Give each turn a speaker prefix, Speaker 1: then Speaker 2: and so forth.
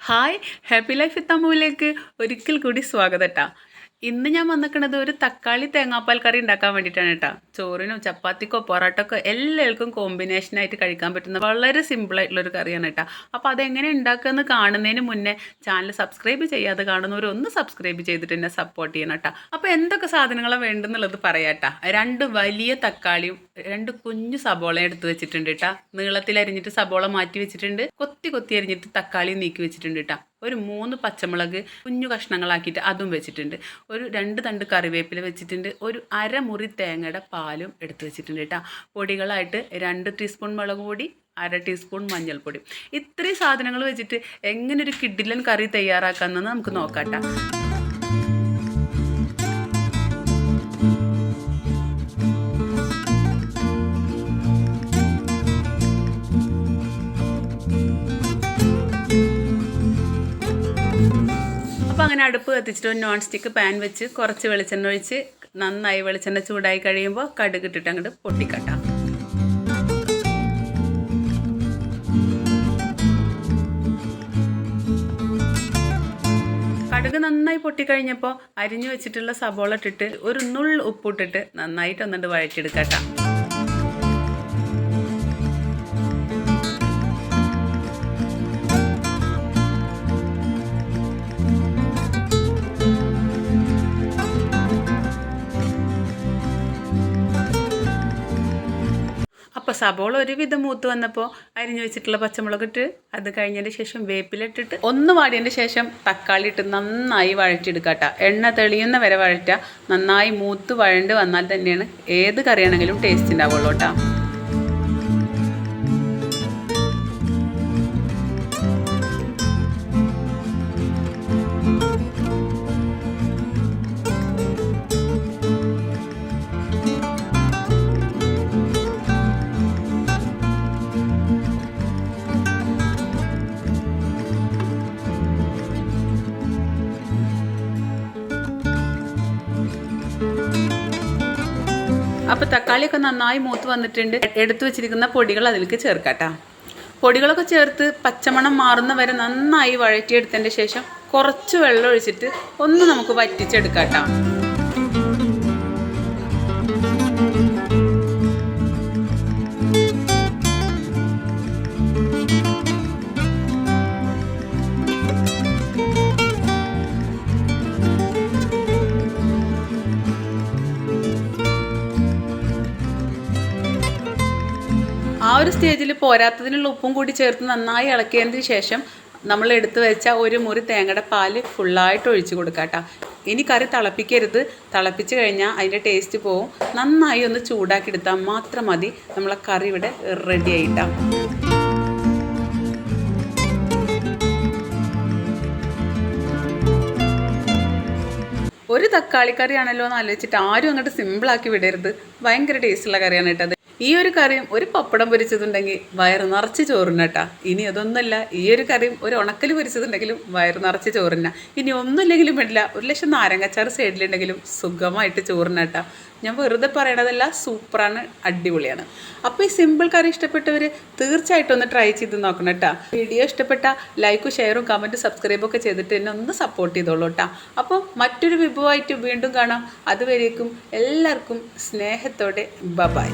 Speaker 1: Hi happy life with അമ്മുവിലേക്ക് ഒരിക്കൽ കൂടി സ്വാഗതം ട്ടാ. ഇന്ന് ഞാൻ വന്നിക്കണത് ഒരു തക്കാളി തേങ്ങാപ്പാൽ കറി ഉണ്ടാക്കാൻ വേണ്ടിയിട്ടാണ് കേട്ടോ. ചോറിനോ ചപ്പാത്തിക്കോ പൊറോട്ടക്കോ എല്ലാവർക്കും കോമ്പിനേഷനായിട്ട് കഴിക്കാൻ പറ്റുന്ന വളരെ സിമ്പിളായിട്ടുള്ളൊരു കറിയാണ് കേട്ടോ. അപ്പോൾ അതെങ്ങനെ ഉണ്ടാക്കുകയെന്ന് കാണുന്നതിന് മുന്നേ ചാനൽ സബ്സ്ക്രൈബ് ചെയ്യാതെ കാണുന്നവർ ഒന്ന് സബ്സ്ക്രൈബ് ചെയ്തിട്ട് എന്നെ സപ്പോർട്ട് ചെയ്യണം കേട്ടോ. അപ്പോൾ എന്തൊക്കെ സാധനങ്ങളാണ് വേണ്ടെന്നുള്ളത് പറയാട്ടോ. 2 വലിയ തക്കാളിയും 2 കുഞ്ഞു സബോളയും എടുത്ത് വെച്ചിട്ടുണ്ട് കേട്ടോ. നീളത്തിൽ അരിഞ്ഞിട്ട് സബോള മാറ്റി വെച്ചിട്ടുണ്ട്. കൊത്തി കൊത്തി അരിഞ്ഞിട്ട് തക്കാളി നീക്കി വെച്ചിട്ടുണ്ട് കേട്ടോ. ഒരു 3 പച്ചമുളക് കുഞ്ഞു കഷ്ണങ്ങളാക്കിയിട്ട് അതും വെച്ചിട്ടുണ്ട്. ഒരു 2 തണ്ട് കറിവേപ്പില വെച്ചിട്ടുണ്ട്. ഒരു അരമുറി തേങ്ങയുടെ പാലും എടുത്ത് വെച്ചിട്ടുണ്ട് കേട്ടോ. പൊടികളായിട്ട് 2 ടീസ്പൂൺ മുളക് പൊടി, 1/2 ടീസ്പൂൺ മഞ്ഞൾപ്പൊടി. ഇത്രയും സാധനങ്ങൾ വെച്ചിട്ട് എങ്ങനെ ഒരു കിഡിലൻ കറി തയ്യാറാക്കാമെന്ന് നമുക്ക് നോക്കാം കേട്ടോ. അപ്പോൾ അങ്ങനെ അടുപ്പ് കത്തിച്ചിട്ട് ഒരു നോൺ സ്റ്റിക്ക് പാൻ വെച്ച് കുറച്ച് വെളിച്ചെണ്ണ ഒഴിച്ച് നന്നായി വെളിച്ചെണ്ണ ചൂടായി കഴിയുമ്പോൾ കടുക് ഇട്ടിട്ട് അങ്ങോട്ട് പൊട്ടിക്കട്ടാം. കടുക് നന്നായി പൊട്ടിക്കഴിഞ്ഞപ്പോൾ അരിഞ്ഞു വെച്ചിട്ടുള്ള സബോള ഇട്ടിട്ട് ഒരു നുള്ള് ഉപ്പിട്ടിട്ട് നന്നായിട്ട് ഒന്നിട്ട് വഴറ്റിയെടുക്കട്ടാം. അപ്പോൾ സബോള ഒരുവിധം മൂത്ത് വന്നപ്പോൾ അരിഞ്ഞു വെച്ചിട്ടുള്ള പച്ചമുളക് ഇട്ട് അത് കഴിഞ്ഞതിന് ശേഷം വേപ്പില ഇട്ടിട്ട് ഒന്ന് വാടിയതിൻ്റെ ശേഷം തക്കാളി ഇട്ട് നന്നായി വഴറ്റിയെടുക്കുക കേട്ടോ. എണ്ണ തെളിയുന്ന വരെ വഴറ്റുക. നന്നായി മൂത്ത് വഴണ്ട് വന്നാൽ തന്നെയാണ് ഏത് കറിയാണെങ്കിലും ടേസ്റ്റ് ഉണ്ടാവുള്ളൂ കേട്ടോ. അപ്പോൾ തക്കാളിയൊക്കെ നന്നായി മൂത്ത് വന്നിട്ടുണ്ട്. എടുത്തു വെച്ചിരിക്കുന്ന പൊടികൾ അതിലേക്ക് ചേർക്കാട്ടോ. പൊടികളൊക്കെ ചേർത്ത് പച്ചമണം മാറുന്ന വരെ നന്നായി വഴറ്റിയെടുത്തതിൻ്റെ ശേഷം കുറച്ച് വെള്ളം ഒഴിച്ചിട്ട് ഒന്ന് നമുക്ക് വറ്റിച്ചെടുക്കാട്ടോ. ആ ഒരു സ്റ്റേജിൽ പോരാത്തതിനുള്ള ഉപ്പും കൂടി ചേർത്ത് നന്നായി ഇളക്കിയതിന് ശേഷം നമ്മൾ എടുത്തു വെച്ച ഒരു മുറി തേങ്ങയുടെ പാല് ഫുള്ളായിട്ട് ഒഴിച്ച് കൊടുക്കാം കേട്ടോ. ഇനി കറി തിളപ്പിക്കരുത്. തിളപ്പിച്ച് കഴിഞ്ഞാൽ അതിൻ്റെ ടേസ്റ്റ് പോവും. നന്നായി ഒന്ന് ചൂടാക്കി എടുത്താൽ മാത്രം മതി. നമ്മളെ കറി ഇവിടെ റെഡി ആയിട്ടാണ്. ഒരു തക്കാളി കറിയാണല്ലോ എന്ന് ആലോചിച്ചിട്ട് ആരും അങ്ങോട്ട് സിമ്പിളാക്കി വിടരുത്. ഭയങ്കര ടേസ്റ്റുള്ള കറിയാണ് കേട്ടത്. ഈ ഒരു കറിയും ഒരു പപ്പടം പൊരിച്ചതുണ്ടെങ്കിൽ വയറ് നിറച്ച് ചോറിന കേട്ടോ. ഇനി അതൊന്നുമല്ല, ഈ ഒരു കറിയും ഒരു ഉണക്കൽ പൊരിച്ചതുണ്ടെങ്കിലും വയറ് നിറച്ച് ചോറിന. ഇനി ഒന്നുമില്ലെങ്കിലും വേണ്ടില്ല, 1,00,000 നാരങ്ങച്ചാറ് സൈഡിലുണ്ടെങ്കിലും സുഖമായിട്ട് ചോറിന കേട്ടോ. ഞാൻ വെറുതെ പറയണതല്ല, സൂപ്പറാണ്, അടിപൊളിയാണ്. അപ്പോൾ ഈ സിമ്പിൾ കറി ഇഷ്ടപ്പെട്ടവർ തീർച്ചയായിട്ടും ഒന്ന് ട്രൈ ചെയ്ത് നോക്കണം കേട്ടോ. വീഡിയോ ഇഷ്ടപ്പെട്ട ലൈക്കും ഷെയറും കമൻറ്റും സബ്സ്ക്രൈബും ഒക്കെ ചെയ്തിട്ട് എന്നെ ഒന്ന് സപ്പോർട്ട് ചെയ്തോളൂ കേട്ടോ. അപ്പോൾ മറ്റൊരു വിഭവമായിട്ട് വീണ്ടും കാണാം. അതുവരേക്കും എല്ലാവർക്കും സ്നേഹത്തോടെ ബൈ.